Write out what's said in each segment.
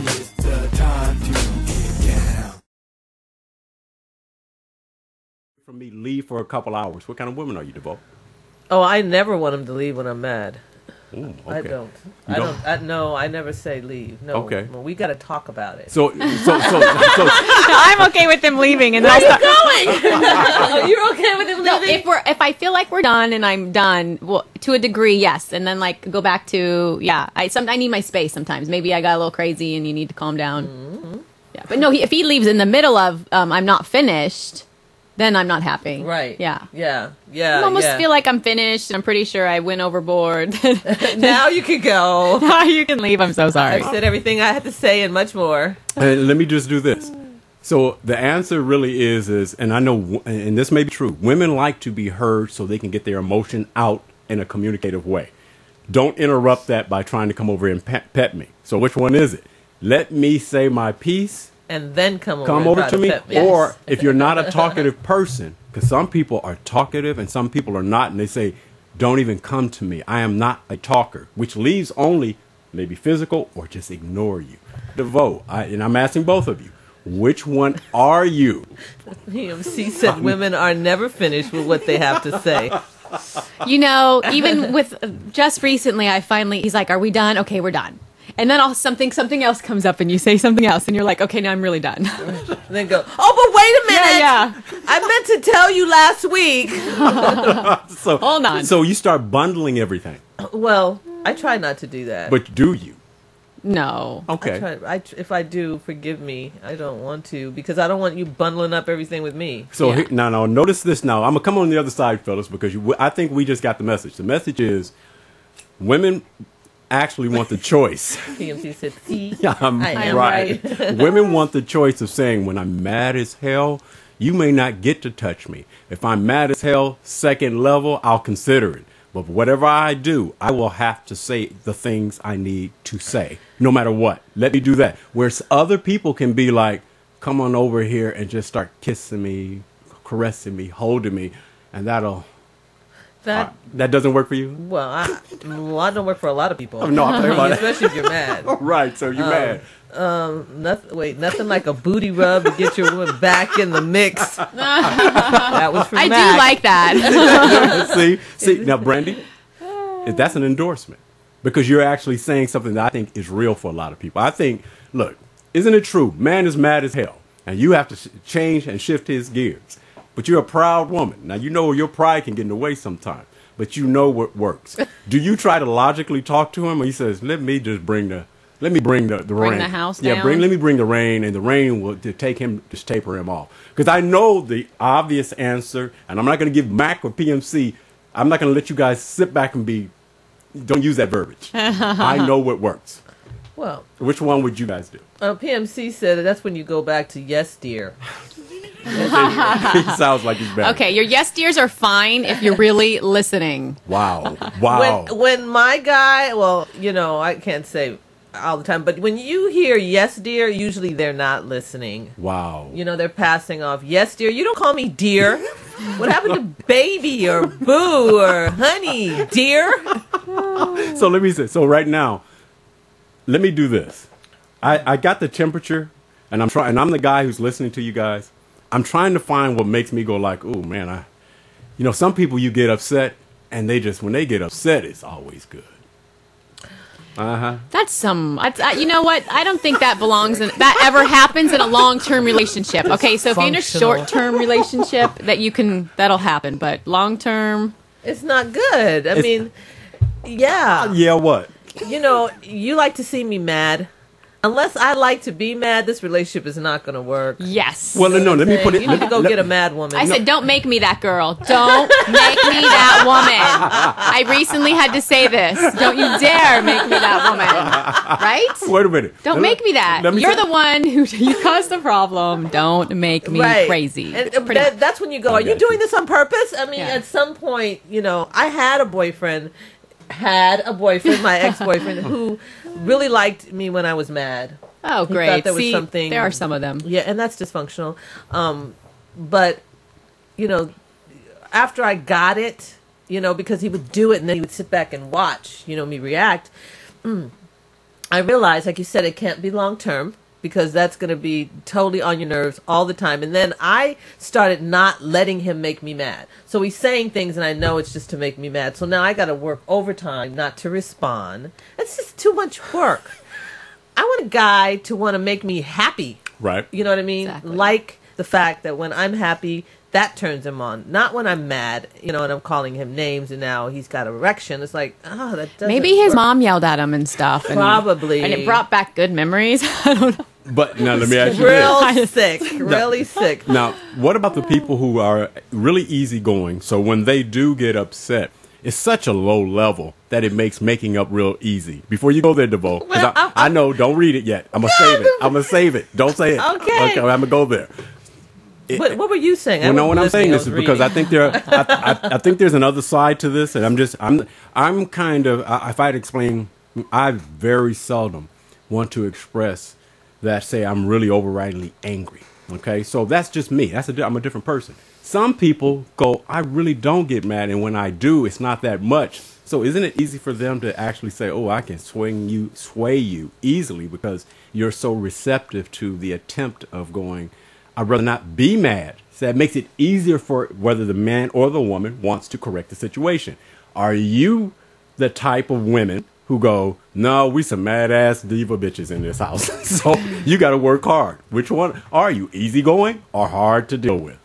It's the time to get down. From me, leave for a couple hours. What kind of woman are you, Deveaux? Oh, I never want him to leave when I'm mad. Ooh, okay. I don't. You don't? No, I never say leave. No. Okay. Well, we got to talk about it. So I'm okay with them leaving, and then Where I'll are you going? You're okay with him No, leaving? if I feel like we're done and I'm done, well, to a degree, yes, and then like go back to I need my space sometimes. Maybe I got a little crazy and you need to calm down. Mm-hmm. Yeah, but no, if he leaves in the middle of I'm not finished, then I'm not happy. Right. Yeah. I I almost feel like I'm finished. I'm pretty sure I went overboard. Now you can go. Now you can leave. I'm so sorry. I said everything I had to say and much more. and let me just do this. So the answer really is, and I know, and this may be true, women like to be heard so they can get their emotion out in a communicative way. Don't interrupt that by trying to come over and pet me. So which one is it? Let me say my piece. And then come over Come over to me. pet me. Or if you're not a talkative person, because some people are talkative and some people are not, and they say, don't even come to me. I am not a talker, which leaves only maybe physical or just ignore you. Deveaux, and I'm asking both of you, which one are you? PMC said women are never finished with what they have to say. You know, even with just recently, he's like, "Are we done? Okay, we're done." And then something else comes up, and you say something else, and you're like, "Okay, now I'm really done." And then go, "Oh, but wait a minute! Yeah. I meant to tell you last week." So hold on. So you start bundling everything. Well, I try not to do that. But do you? No. Okay. If I do, forgive me. I don't want to because I don't want you bundling up everything with me. So Yeah. now, notice this. Now I'm gonna come on the other side, fellas, because I think we just got the message. The message is, women actually want the choice. PMC said, "See, Yeah, I am right. right." Women want the choice of saying, when I'm mad as hell, you may not get to touch me. If I'm mad as hell, second level, I'll consider it. But whatever I do, I will have to say the things I need to say, no matter what. Let me do that. Whereas other people can be like, come on over here and just start kissing me, caressing me, holding me, and that doesn't work for you? Well, I don't work for a lot of people. No, I'm talking about especially if you're mad. Right, so you're mad. Nothing like a booty rub to get your woman back in the mix. That was from I Mac. do like that. See, now, Brandy, that's an endorsement because you're actually saying something that I think is real for a lot of people. I think, look, isn't it true? Man is mad as hell, and you have to change and shift his gears. But you're a proud woman. Now, you know your pride can get in the way sometimes, but you know what works. Do you try to logically talk to him, or he says, let me bring the rain. Bring the house down? Yeah, let me bring the rain, and the rain will just taper him off. Because I know the obvious answer, and I'm not going to give Mac or PMC, I'm not going to let you guys sit back and don't use that verbiage. I know what works. Well, which one would you guys do? PMC said that's when you go back to yes, dear. He sounds like he's bad. Okay, your yes dears are fine if you're really listening. Wow. When my guy, well, I can't say all the time, but when you hear yes, dear, usually they're not listening. Wow. They're passing off. Yes, dear. You don't call me dear. What happened to baby or boo or honey, dear? So let me say. So right now, let me do this. I got the temperature, and I'm the guy who's listening to you guys. I'm trying to find what makes me go like, oh man, some people you get upset, and when they get upset, it's always good. That's you know what? I don't think that that ever happens in a long-term relationship. Okay, so if you're in a short-term relationship, that'll happen, but long-term, it's not good. I mean, yeah. Yeah, what? You like to see me mad. Unless I like to be mad, this relationship is not going to work. Yes. Well, no, let me put it. You need to go get a mad woman. I said, don't make me that girl. Don't make me that woman. I recently had to say this. Don't you dare make me that woman. Right? Wait a minute. Don't make me that. You're the one you caused the problem. Don't make me crazy. And that's when you go, are you doing this on purpose? I mean, at some point, I had a boyfriend, my ex-boyfriend, who really liked me when I was mad. Oh, great. He thought there was something. There are some of them. Yeah, and that's dysfunctional. But, after I got it, because he would do it and then he would sit back and watch, me react. I realize, like you said, it can't be long term because that's going to be totally on your nerves all the time. And then I started not letting him make me mad. So he's saying things and I know it's just to make me mad. So now I got to work overtime not to respond. It's just too much work. I want a guy to want to make me happy. Right. You know what I mean? Exactly. Like the fact that when I'm happy, that turns him on. Not when I'm mad, and I'm calling him names and now he's got an erection. It's like, oh, that doesn't Maybe his work. mom yelled at him and stuff. And, Probably. And it brought back good memories. I don't know. But now let me ask you this. Real sick. Really sick. Now, what about the people who are really easygoing? So when they do get upset, it's such a low level that it makes making up real easy. Before you go there, Deveaux, 'cause Well, I know, don't read it yet. I'm going to save it. I'm going to save it. Don't say it. Okay. I'm going to go there. What were you saying? Well, no, what I'm wasn't saying listening, this is because I think I think there's another side to this, and I'm kind of, if I had to explain, I very seldom want to express that, say I'm really overridingly angry. Okay, so that's just me. I'm a different person. Some people go, I really don't get mad, and when I do, it's not that much. So isn't it easy for them to actually say, oh, I can sway you easily because you're so receptive to the attempt of going, I'd rather not be mad. So that makes it easier for whether the man or the woman wants to correct the situation. Are you the type of women who go, no, we some mad-ass diva bitches in this house. So you got to work hard. Which one are you, easygoing or hard to deal with?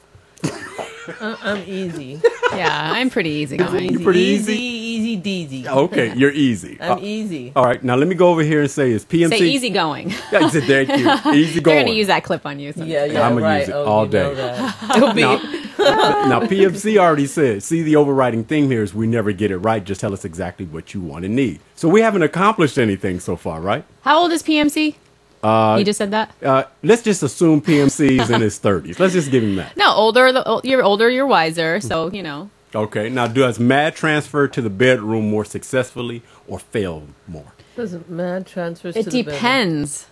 I'm easy. Yeah, I'm pretty easygoing. You pretty easy? Easy deasy. Okay, you're easy. I'm easy. All right, now let me go over here and say, is PMC... Say easygoing. Yeah, you said, thank you. Easygoing. They're going to use that clip on you. So. Yeah, I'm gonna right. use it Oh, all you know day. that. It'll be. Now, PMC already said, see, the overriding theme here is we never get it right. Just tell us exactly what you want and need. So we haven't accomplished anything so far, right? How old is PMC? You just said that? Let's just assume PMC's in his 30s. Let's just give him that. No, you're older, you're wiser. So, Okay, now does mad transfer to the bedroom more successfully or fail more? Doesn't mad transfers It to the depends.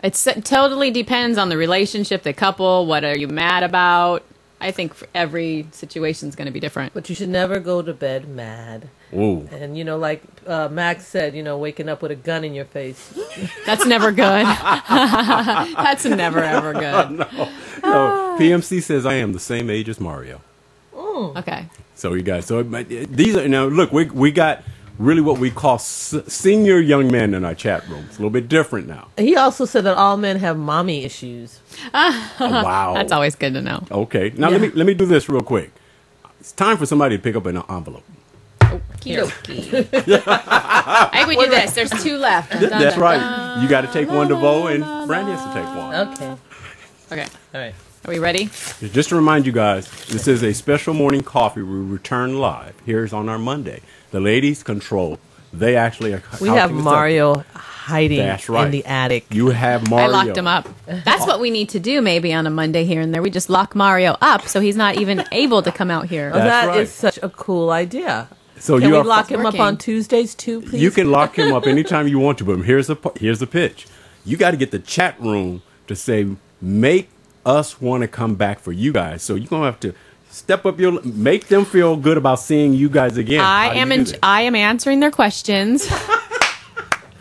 It totally depends on the relationship, the couple. What are you mad about? I think every situation is going to be different. But you should never go to bed mad. Ooh. And, like Max said, waking up with a gun in your face. That's never good. That's never, ever good. No, PMC says I am the same age as Mario. Okay. So you guys, these are, now look, we got really what we call senior young men in our chat room. It's a little bit different now. He also said that all men have mommy issues. Oh, wow. That's always good to know. Okay. Now let me do this real quick. It's time for somebody to pick up an envelope. Okie I think we do this. There's 2 left. That's right. You got to take one, Deveaux, and Brandy has to take one. Okay. Okay. All right. Are we ready? Just to remind you guys, this is a special morning coffee. We return live. Here's on our Monday. The ladies control. They actually are. We have Mario hiding That's right. in the attic. You have Mario. I locked him up. That's what we need to do maybe on a Monday here and there. We just lock Mario up so he's not even able to come out here. Oh, that right. is such a cool idea. So Can you we are lock him up working. on Tuesdays too, please? You can lock him up anytime you want to, but here's the pitch. You got to get the chat room to say, make us want to come back for you guys. So you're going to have to step up make them feel good about seeing you guys again. I am answering their questions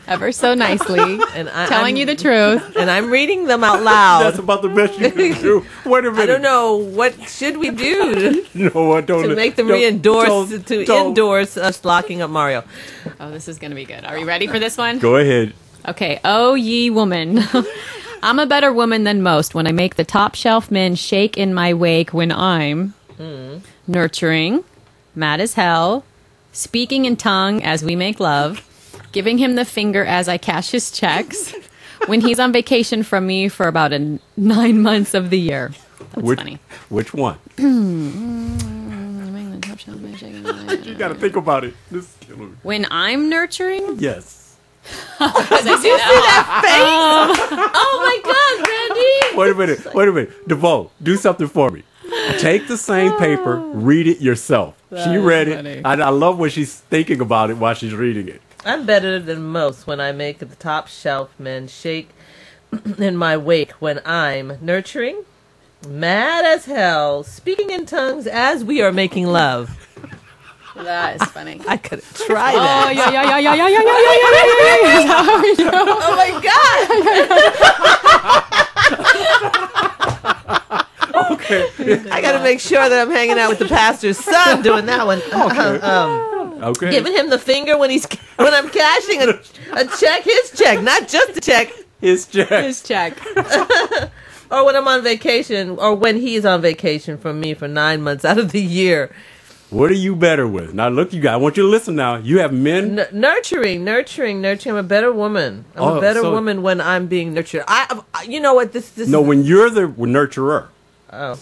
ever so nicely and telling you the truth. And I'm reading them out loud. That's about the best you can do. Wait a minute. I don't know. What should we do No, I don't. to make them endorse us locking up Mario? Oh, this is going to be good. Are you ready for this one? Go ahead. Okay. Oh, ye woman. I'm a better woman than most when I make the top shelf men shake in my wake when I'm nurturing, mad as hell, speaking in tongue as we make love, giving him the finger as I cash his checks, when he's on vacation from me for about 9 months of the year. That's funny. Which one? You got to think about it. This is killing me. When I'm nurturing? Yes. Oh my God, Brandy! Wait a minute. Deveaux, do something for me. Take the same paper, read it yourself. She read it. I love when she's thinking about it while she's reading it. I'm better than most when I make the top shelf men shake in my wake when I'm nurturing, mad as hell, speaking in tongues as we are making love. That is funny. I could try Oh that. yeah. Oh my God. Okay. I got to make sure that I'm hanging out with the pastor's son doing that one. Okay. Giving him the finger when I'm cashing a check, his check, not just a check. His check. His check. Or when I'm on vacation, or when he's on vacation from me for 9 months out of the year. What are you better with? Now, look, you guys, I want you to listen now. You have men. Nurturing. I'm a better woman. I'm a better woman when I'm being nurtured. You know what? This. No, when you're the nurturer. Oh.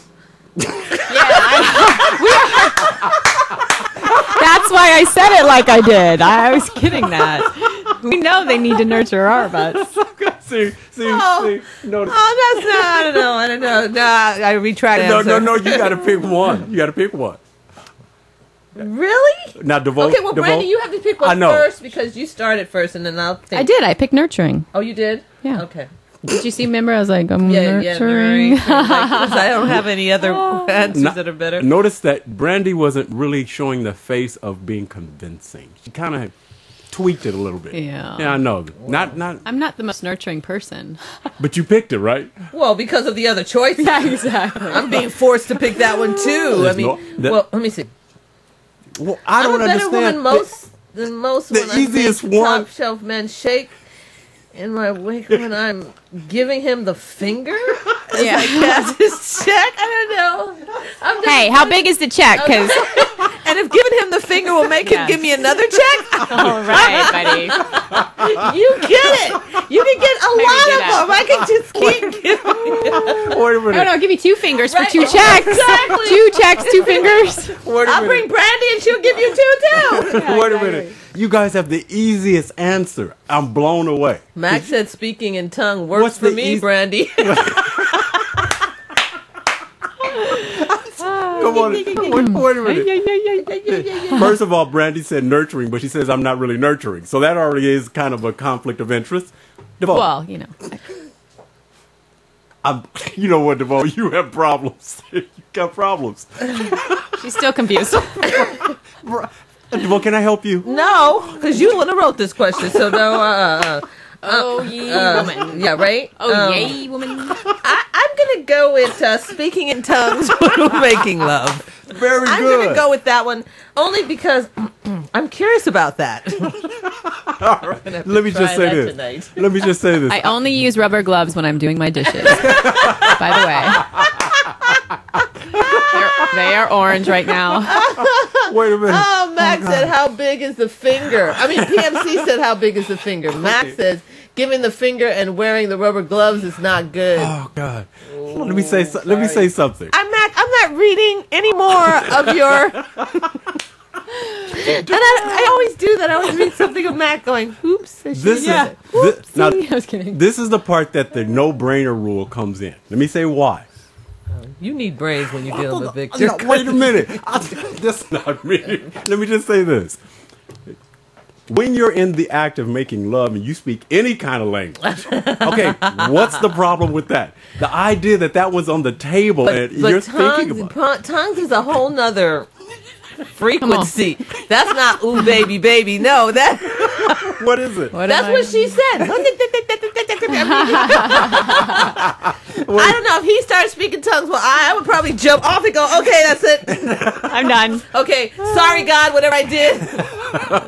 That's why I said it like I did. I was kidding that. We know they need to nurture our butts. See. Oh, that's not. I don't know. No, I retract. No. You got to pick one. Really? Now, Deveaux. Okay, well, Brandy, you have to pick one first because you started first, and then I'll think. I did. I picked nurturing. Oh, you did? Yeah. Okay. Did you see? Remember, I was like, I'm Yeah, nurturing. Because I don't have any other answers that are better. Notice that Brandy wasn't really showing the face of being convincing. She kind of tweaked it a little bit. Yeah. Yeah, I know. Not. I'm not the most nurturing person. But you picked it, right? Well, because of the other choices. Yeah, exactly. I'm being forced to pick that one too. I mean, well, let me see. Well, I don't I'm a better understand. woman than most the when easiest I make one- top shelf men shake in my wake when I'm giving him the finger as Yeah. I cash his check. I don't know. Hey, how big is the check? Because And if giving him the finger will make him Yes. give me another check, all right, buddy. you get it. You can get a can lot do of that. them. I can just keep giving. Wait a minute. No, give me 2 fingers Right. for 2 checks. Exactly. 2 checks, 2 fingers. Wait a I'll minute. bring Brandy and she'll give you two too. Wait a minute. You guys have the easiest answer. I'm blown away. Max said speaking in tongue works What's for the me, Brandy. Come on. Wait a minute. First of all, Brandy said nurturing, but she says I'm not really nurturing. So that already is kind of a conflict of interest. Deveaux, Well, you know. you know what, Deveaux? You have problems. You got problems. She's still confused. Deveaux, can I help you? No, because you the one who wrote this question. So no. Oh, yeah, woman. Yeah, right. Oh, yay, woman. I'm gonna go with speaking in tongues when making love. Very I'm good. gonna go with that one only because I'm curious about that. All right. Let me just say this. Tonight. Let me just say this. I only use rubber gloves when I'm doing my dishes. By the way. They are orange right now. Wait a minute. Oh, Max said, how big is the finger? I mean, PMC said, how big is the finger? Max says, giving the finger and wearing the rubber gloves is not good. Oh God. Let me say something. I'm not reading any more of your... And I always do that. I always read something of Mac going, oops. And she This says is it. now, I was kidding. this is the part that the no-brainer rule comes in. Let me say why. You need brains when you're dealing with Victor. No, wait a minute. That's not me. Let me just say this. When you're in the act of making love and you speak any kind of language, okay, what's the problem with that? The idea that was on the table and you're thinking about it. Tongues is a whole nother frequency. That's not ooh baby baby. No, that What is it? that's what she said. I don't know if he starts speaking tongues. Well, I would probably jump off and go, okay, that's it. I'm done. Okay, sorry God, whatever I did.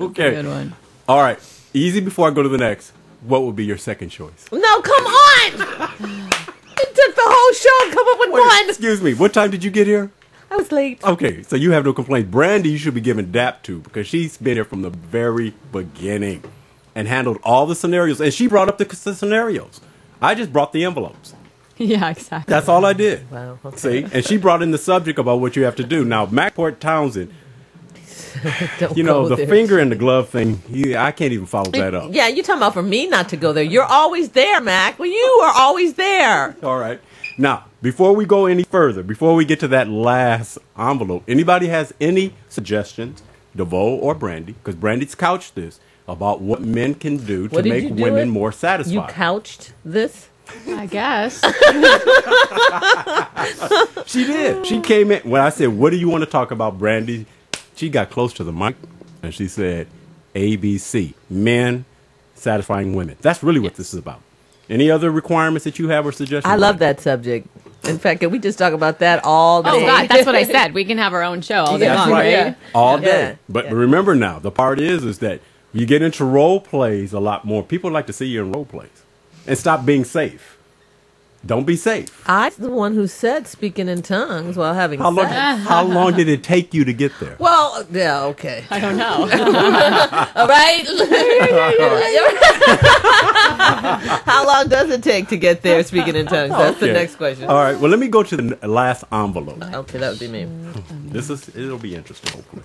Okay. Good one. All right. Easy before I go to the next. What would be your second choice? No, come on. It took the whole show to come up with one. Excuse me. What time did you get here? I was late. Okay, so you have no complaint. Brandy, you should be given DAP to because she's been here from the very beginning and handled all the scenarios. And she brought up the scenarios. I just brought the envelopes. Yeah, exactly. That's all I did. Wow, okay. See? And she brought in the subject about what you have to do. Now, MacPort Townsend, Don't you know, go the there. finger in the glove thing, I can't even follow that up. Yeah, you're talking about for me not to go there. You're always there, Mac. Well, you are always there. All right. Now, before we go any further, before we get to that last envelope, anybody has any suggestions, Deveaux or Brandy, because Brandy's couched this, about what men can do to What did make you do women it? more satisfied? You couched this? I guess. She did. She came in. When I said, what do you want to talk about, Brandy She got close to the mic and she said, ABC, men satisfying women. That's really what this is about. Any other requirements that you have or suggestions? I love that subject. In fact, can we just talk about that all day? Oh God, that's what I said. We can have our own show all day That's long, right. Yeah. All day. Yeah. But remember now, the part is that you get into role plays a lot more. People like to see you in role plays. And stop being safe. Don't be safe. I'm the one who said speaking in tongues while having How long, sex. how long did it take you to get there? Well, yeah, okay. I don't know. All right. How long does it take to get there speaking in tongues? That's the Okay. next question. All right. Well, let me go to the last envelope. Okay, that would be me. It'll be interesting, hopefully.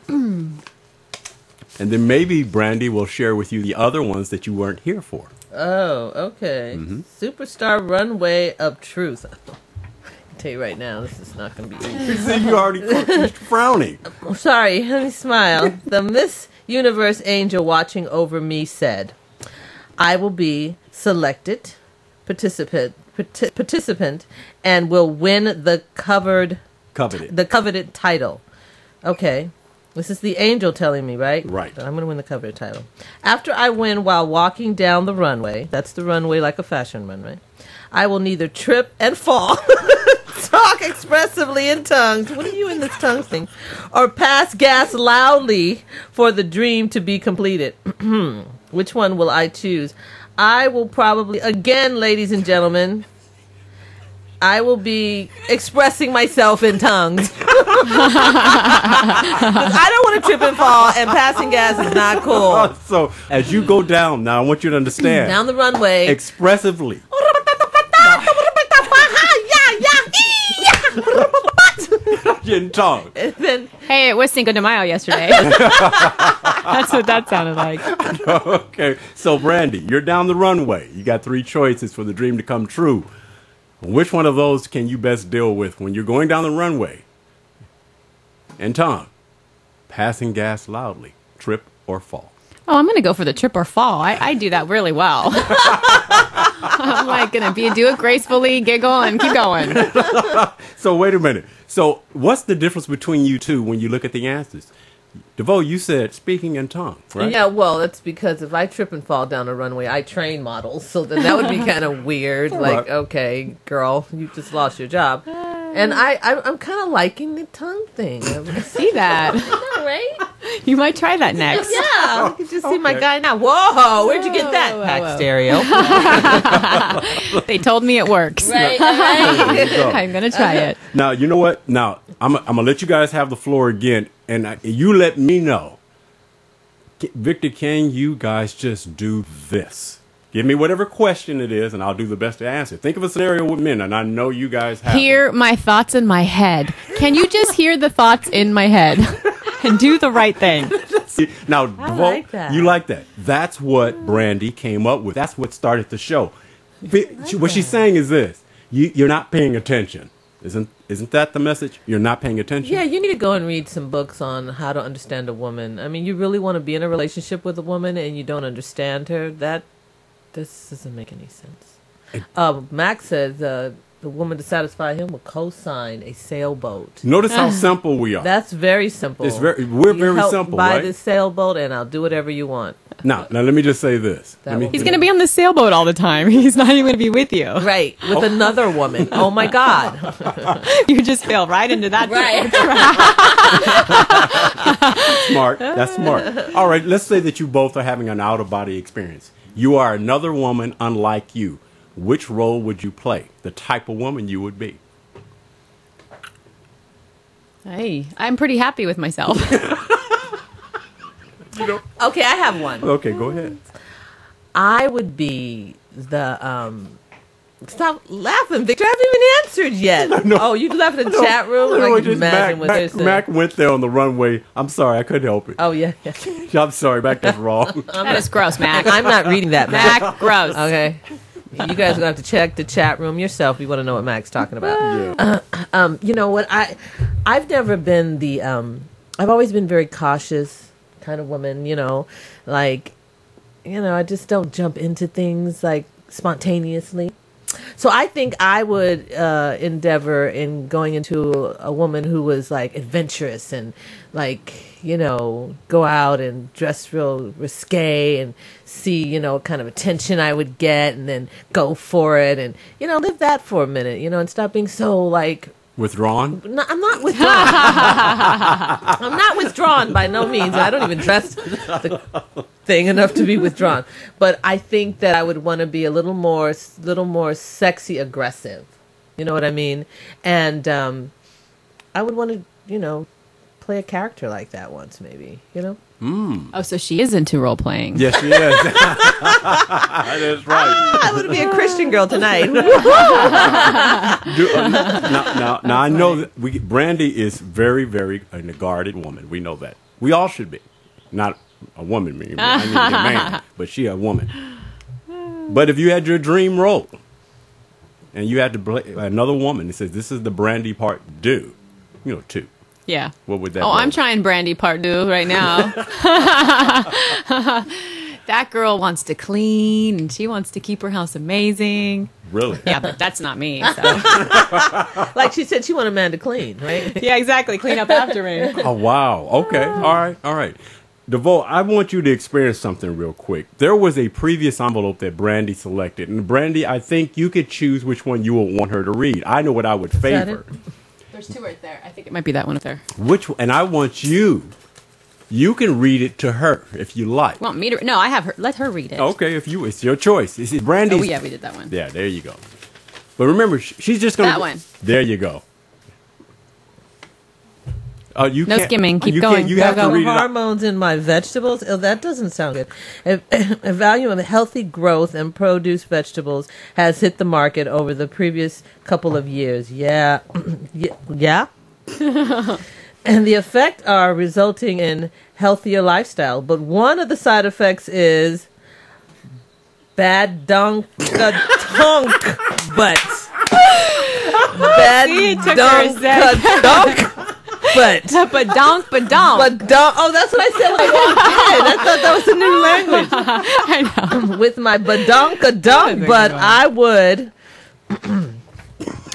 And then maybe Brandy will share with you the other ones that you weren't here for. Oh, okay. Superstar Runway of Truth. I'll tell you right now, this is not going to be easy. See, you already frowning. Oh, sorry, let me smile. The Miss Universe angel watching over me said, I will be selected participant and will win the Coveted. coveted title. Okay. This is the angel telling me, right? Right. That I'm going to win the coveted title. After I win while walking down the runway, that's the runway like a fashion runway, I will neither trip and fall, talk expressively in tongues, what are you in this tongues thing, or pass gas loudly for the dream to be completed. Which one will I choose? I will probably, again, ladies and gentlemen, I will be expressing myself in tongues. 'Cause I don't want to trip and fall, and passing gas is not cool. So, as you go down, now I want you to understand. Down the runway. Expressively. In tongue. And then Hey, it was Cinco de Mayo yesterday. That's what that sounded like. Okay. So, Brandy, you're down the runway. You got 3 choices for the dream to come true. Which one of those can you best deal with when you're going down the runway? In tongue. Passing gas loudly. Trip or fall. Oh, I'm going to go for the trip or fall. I do that really well. I'm like going to do it gracefully, giggle, and keep going. So, wait a minute. So, what's the difference between you two when you look at the answers? Deveaux, you said speaking in tongue, right? yeah, well, that's because if I trip and fall down a runway, I train models, so then that would be kind of weird. Like, Right. okay, girl, you just lost your job. And I'm kind of liking the tongue thing. See that? All right? You might try that next. Yeah, you can just see my Okay. guy now. Whoa, where'd you get that? Whoa, Pack whoa. stereo. They told me it works. Right, all right. There you go. I'm going to try it. Now, you know what? Now, I'm going to let you guys have the floor again, and you let me know. Victor, can you guys just do this? Give me whatever question it is, and I'll do the best to answer. Think of a scenario with men, and I know you guys have Hear my thoughts in my head. Can you just hear the thoughts in my head and do the right thing? them. Now, Deveaux, like that. you like that. That's what Brandy came up with. That's what started the show. What she's saying is this. You're not paying attention. Isn't that the message? You're not paying attention? Yeah, you need to go and read some books on how to understand a woman. I mean, you really want to be in a relationship with a woman and you don't understand her. This doesn't make any sense. Max says the woman to satisfy him will co-sign a sailboat. Notice how simple we are. That's very simple. We're You very help simple, buy right? this sailboat and I'll do whatever you want. Now, let me just say this. That will He's going to be on the sailboat all the time. He's not even going to be with you. Right, with another woman. Oh my God. You just fell right into that. Smart. That's smart. All right, let's say that you both are having an out-of-body experience. You are another woman unlike you. Which role would you play? The type of woman you would be? Hey, I'm pretty happy with myself. Okay, I have one. Okay, go ahead. I would be the stop laughing, Victor. I haven't even answered yet. know. Oh, you left in the chat room? I can imagine what they're saying. Mac went there on the runway. I'm sorry, I couldn't help it. Oh yeah. I'm sorry, Mac, that's wrong. That is gross, Mac. I'm not reading that, Mac. Mac, gross. Okay. You guys are gonna have to check the chat room yourself if you want to know what Mac's talking about. Yeah. You know what? I've never been the I've always been very cautious kind of woman, I just don't jump into things like spontaneously. So I think I would endeavor in going into a woman who was like adventurous and like, you know, go out and dress real risque and see, you know, what kind of attention I would get and then go for it and, you know, live that for a minute, you know, and stop being so like Withdrawn? no, I'm not withdrawn. I'm not withdrawn by no means. I don't even dress the thing enough to be withdrawn. But I think that I would want to be a little more sexy aggressive. You know what I mean? And I would want to, you know, play a character like that once, maybe. You know? Oh, so she is into role playing. Yes, she is. That's right. I would be a Christian girl tonight. Now I know that Brandy is very, very a guarded woman. We know that. We all should be. Not a woman, I mean a man, but she a woman. But if you had your dream role and you had to play another woman, it says this is the Brandy part due, you know, 2. Yeah. What would that? Oh, be? I'm trying Brandy part 2 right now. That girl wants to clean and she wants to keep her house amazing. Really? Yeah, but that's not me. So. Like she said, she wanted a man to clean, right? Yeah, exactly. Clean up after me. Oh wow. Okay. All right. Deveaux, I want you to experience something real quick. There was a previous envelope that Brandy selected, and Brandy, I think you could choose which one you would want her to read. I know what I would favor. There's 2 right there. I think it might be that one up there. And I want you. You can read it to her if you like. Want me to? No, I have her. Let her read it. Okay, it's your choice. It's Brandy's. Oh yeah, we did that one. Yeah, there you go. But remember, she's just gonna. That one. There you go. You No can't- skimming. Keep you going. Can't, you Go, have go. to read it out. Hormones in my vegetables. Oh, that doesn't sound good. A value of healthy growth and produce vegetables has hit the market over the previous couple of years. Yeah. Yeah. And the effect are resulting in healthier lifestyle. But one of the side effects is Badonkadonk butt. Badonkadonk butt. Badonk. Oh, that's what I said when I walked in. I thought that was a new language. I know. With my badonkadonk butt, I would.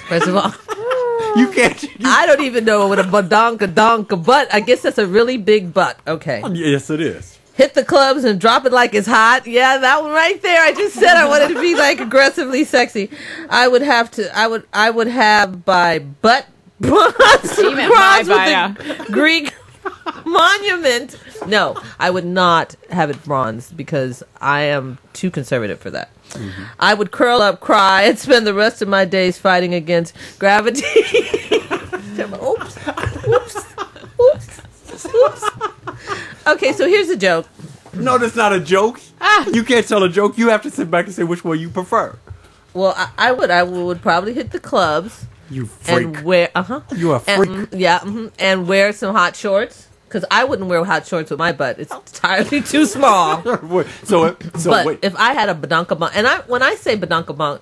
First of all, You can't. I don't even know what a badonkadonk butt. I guess that's a really big butt. Okay. Yes, it is. Hit the clubs and drop it like it's hot. Yeah, that one right there. I just said I wanted to be like aggressively sexy. I would have by butt bronze with the Greek monument. No, I would not have it bronze because I am too conservative for that. Mm-hmm. I would curl up, cry, and spend the rest of my days fighting against gravity. Oops. Okay, so here's a joke. No, that's not a joke. You can't tell a joke. You have to sit back and say which one you prefer. Well, I would probably hit the clubs. You freak. And wear, You a freak. And wear some hot shorts. Because I wouldn't wear hot shorts with my butt. It's entirely too small. So but wait. if I had a badonkadonk, and when I say badonkadonk,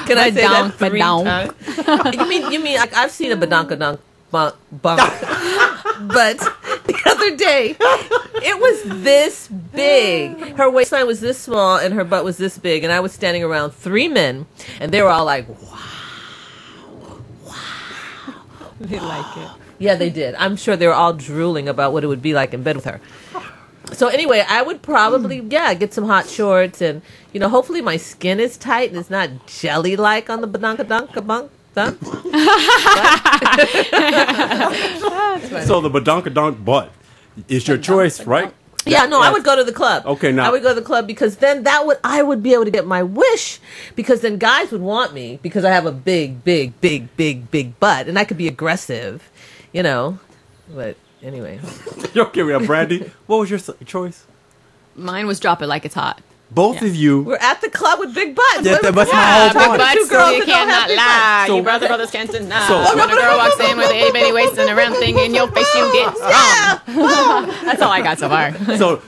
can I say that 3 times? You mean like I've seen a badonkadonk bunk, but the other day it was this big. Her waistline was this small and her butt was this big, and I was standing around 3 men, and they were all like, "Wow." They like it. Yeah, they did. I'm sure they were all drooling about what it would be like in bed with her. So anyway, I would probably, get some hot shorts and, hopefully my skin is tight and it's not jelly-like on the badonkadonk. So the badonkadonk butt is your choice, right? Yeah, no, I would go to the club. Okay, now I would go to the club because then I would be able to get my wish, because then guys would want me because I have a big butt and I could be aggressive, But anyway, Okay, we have Brandy. What was your choice? Mine was drop it like it's hot. Both of you. we're at the club with big butts. Yeah, that's my whole Big point. butts, Two girls you that don't have cannot big lie. So- You brothers can't deny. So- When a girl walks in with a itty bitty waist and a round thing in your face, you get strong. That's all I got so far. So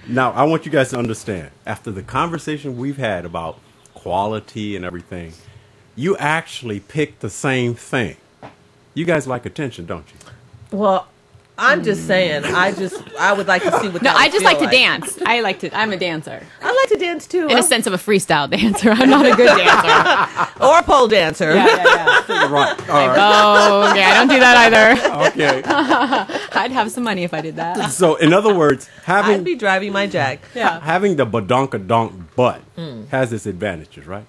now I want you guys to understand. After the conversation we've had about quality and everything, you actually picked the same thing. You guys like attention, don't you? Well, I'm just saying. I would like to see what. No, that would I just feel like to dance. I'm a dancer. I like to dance too. In a sense of a freestyle dancer. I'm not a good dancer. Or a pole dancer. Right. All right. Oh, okay. I don't do that either. Okay. I'd have some money if I did that. So, in other words, I'd be driving my jack. Yeah. having the badonkadonk butt has its advantages, right?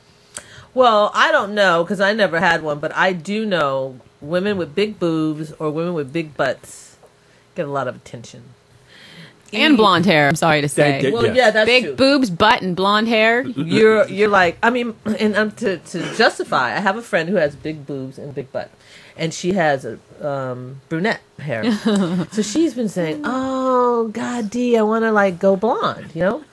Well, I don't know because I never had one, but I do know women with big boobs or women with big butts get a lot of attention. And blonde hair, I'm sorry to say. They- Well, Yes. yeah, that's Big true. boobs, butt, and blonde hair. You're like, I mean, and to justify, I have a friend who has big boobs and big butt, and she has a brunette hair. So she's been saying, "Oh God, D, I want to like go blonde," you know.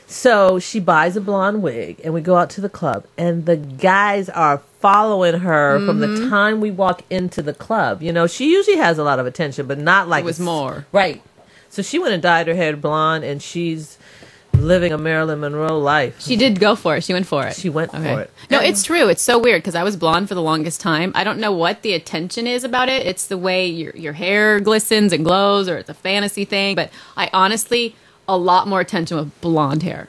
So she buys a blonde wig, and we go out to the club, and the guys are following her from the time we walk into the club. You know, she usually has a lot of attention, but not like It was more. right. So she went and dyed her hair blonde, and she's living a Marilyn Monroe life. She did go for it. She went for it. She went for it. No, it's true. It's so weird because I was blonde for the longest time. I don't know what the attention is about it. It's the way your hair glistens and glows, or it's a fantasy thing. But I honestly, a lot more attention with blonde hair.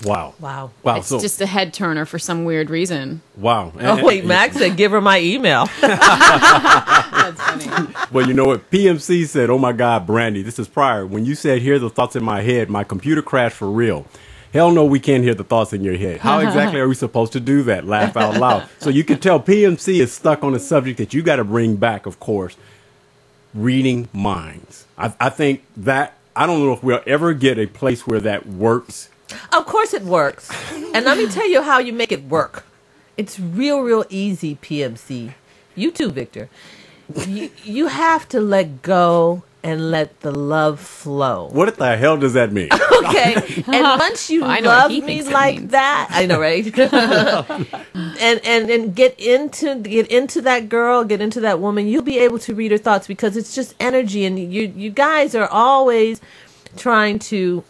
Wow. Wow. Wow. It's So, just a head turner for some weird reason. wow. Oh wait, Max said give her my email. That's funny. Well, you know what? PMC said, "Oh my God, Brandy, this is prior. When you said, hear the thoughts in my head, my computer crashed for real. Hell no, we can't hear the thoughts in your head. How exactly are we supposed to do that? Laugh out loud." So you can tell PMC is stuck on a subject that you got to bring back, of course, reading minds. I think that, I don't know if we'll ever get a place where that works. Of course it works. And let me tell you how you make it work. It's real easy, PMC. You too, Victor. You have to let go and let the love flow. What the hell does that mean? Okay. And once you I know what love he me thinks it like means. that, I know, right? and get into that girl, get into that woman, you'll be able to read her thoughts because it's just energy, and you guys are always trying to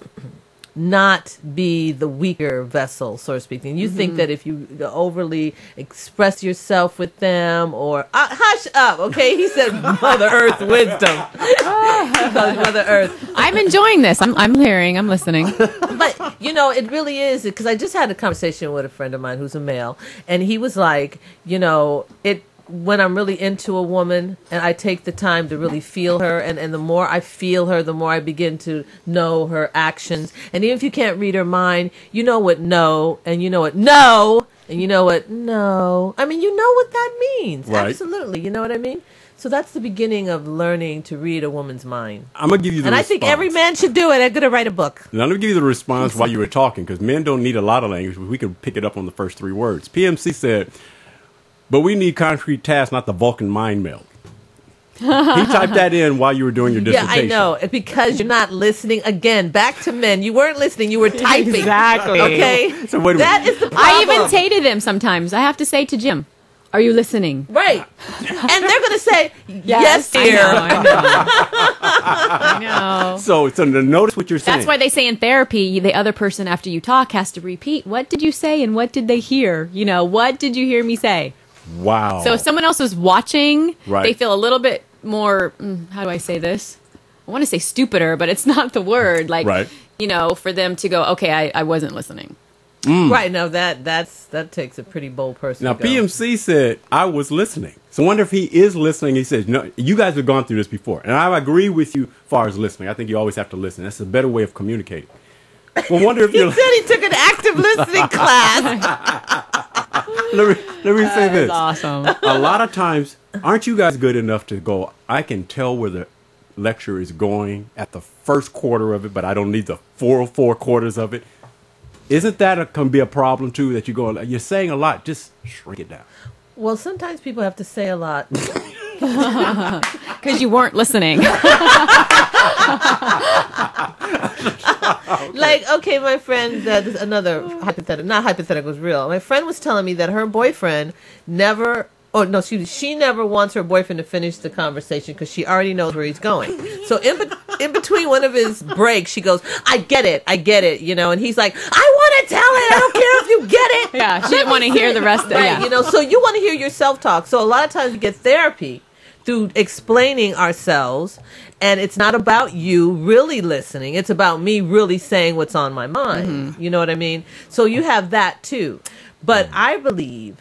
not be the weaker vessel, so to speak. And you think that if you overly express yourself with them, or hush up, okay? He said Mother Earth wisdom. He calls Mother Earth. I'm enjoying this. I'm hearing. I'm listening. But you know, it really is, because I just had a conversation with a friend of mine who's a male, and he was like, you know, when I'm really into a woman and I take the time to really feel her, and the more I feel her, the more I begin to know her actions. And even if you can't read her mind, you know what no, and you know what no, and you know what no. I mean, you know what that means. Right. Absolutely. You know what I mean? So that's the beginning of learning to read a woman's mind. I'm going to give you the And response. I think every man should do it. I'm going to write a book. Now, let me give you the response while you were talking, because men don't need a lot of language, but we can pick it up on the first three words. PMC said, "But we need concrete tasks, not the Vulcan mind meld." He typed that in while you were doing your Yeah, dissertation. I know. Because you're not listening. Again, back to men. You weren't listening. You were typing. Exactly. Okay? So wait a That minute. is the problem. I even say to them sometimes, I have to say to Jim, "Are you listening?" Right. And they're going to say, yes, dear. I know. So notice what you're saying. That's why they say in therapy, the other person after you talk has to repeat, what did you say and what did they hear? You know, what did you hear me say? Wow. So if someone else is watching, Right. they feel a little bit more, how do I say this? I want to say stupider, but it's not the word. Like, Right. you know, for them to go, okay, I wasn't listening. Right. Now, that takes a pretty bold person Now, to go. PMC said, "I was listening." So I wonder if he is listening. He says, "No, you guys have gone through this before." And I agree with you as far as listening. I think you always have to listen. That's a better way of communicating. Well, wonder if He you're... said he took an active listening class. let me say this. Awesome. A lot of times, aren't you guys good enough to go, I can tell where the lecture is going at the first quarter of it, but I don't need the four quarters of it? Isn't that can be a problem too, that you go, you're saying a lot, just shrink it down? Well, sometimes people have to say a lot. Because you weren't listening. Like, okay, my friend, this is another hypothetical, not hypothetical, it was real. My friend was telling me that her boyfriend never, she never wants her boyfriend to finish the conversation because she already knows where he's going. So in between one of his breaks, she goes, I get it, you know, and he's like, I want to tell it, I don't care if you get it. Yeah, she didn't want to hear the rest of it. Right, Yeah. you know, so you want to hear yourself talk. So a lot of times we get therapy through explaining ourselves And it's not about you really listening. It's about me really saying what's on my mind. You know what I mean? So you have that too. But I believe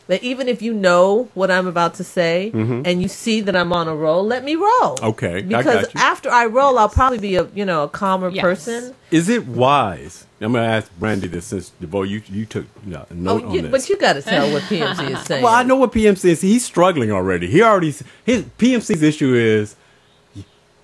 that even if you know what I'm about to say and you see that I'm on a roll, let me roll. Okay, I because got you. after I roll, I'll probably be a calmer person. Is it wise? I'm going to ask Brandy this since Deveaux, you took a note on this. But you got to tell what PMC is saying. Well, I know what PMC is. He's struggling already. His PMC's issue is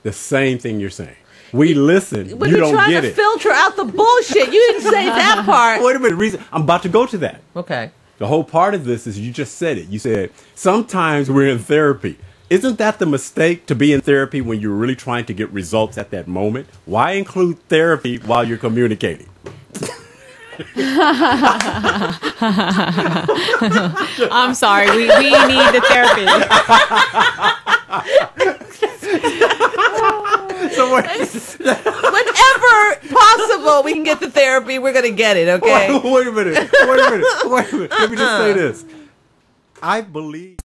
the same thing you're saying. We listen. But you you're don't trying get to it. filter out the bullshit. You didn't say that part. Wait a minute. I'm about to go to that. Okay. The whole part of this is you just said it. You said sometimes we're in therapy. Isn't that the mistake, to be in therapy when you're really trying to get results at that moment? Why include therapy while you're communicating? I'm sorry. We need the therapy. So Whenever possible, we can get the therapy. We're gonna get it. Okay. wait a minute. Let me just say this. I believe.